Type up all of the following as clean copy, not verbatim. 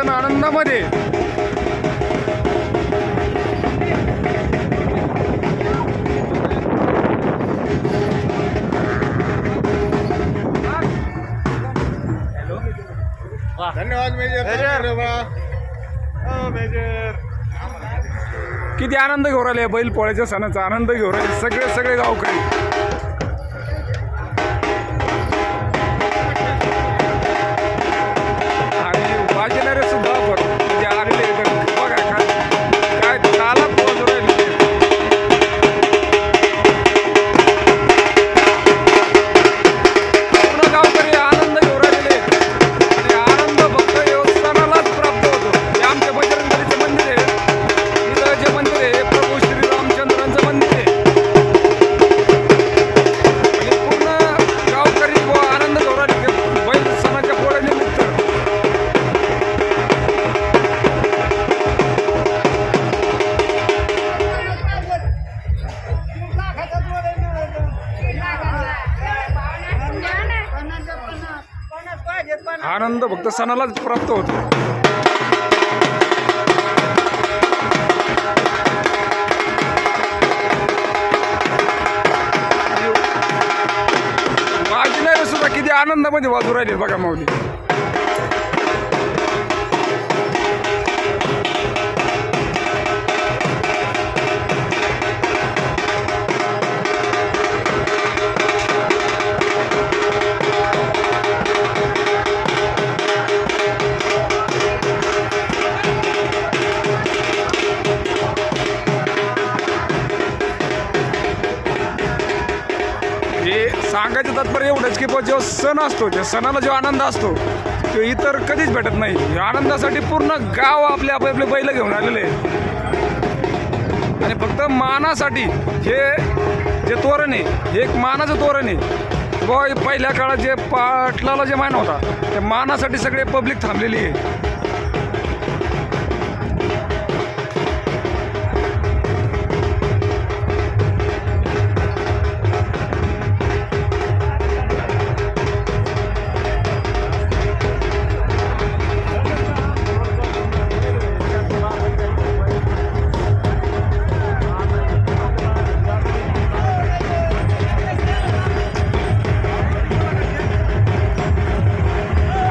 सण आनंदामध्ये धन्यवाद मेजर। किती आनंद घेऊन राहिले बैल पोळ्याच्या सणाचा आनंद घेऊन राहिले सगळे गावकरी। आनंद फक्त सणालाच प्राप्त होतो। वाजणारे सुद्धा किती आनंदामध्ये वाजू राहिले बघा माऊली। सांगायचं तात्पर्य एवढंच की जेव्हा सण असतो त्या सणाला जो आनंद असतो तो इतर कधीच भेटत नाही। या आनंदासाठी पूर्ण गाव आपले बैल घेऊन आलेले आणि फक्त मानासाठी हे जे तोरण आहे हे एक मानाचं तोरण आहे। पहिल्या काळात जे पाटलाला जे मान होता त्या मानासाठी सगळे पब्लिक थांबलेली आहे।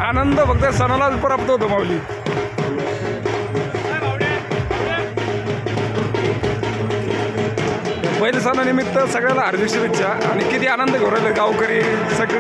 आनंद फक्त सणालाच प्राप्त होतो माऊली। बैल सणानिमित्त सगळ्याला हार्दिक शुभेच्छा आणि किती आनंद घेऊन राहिले गावकरी सगळे।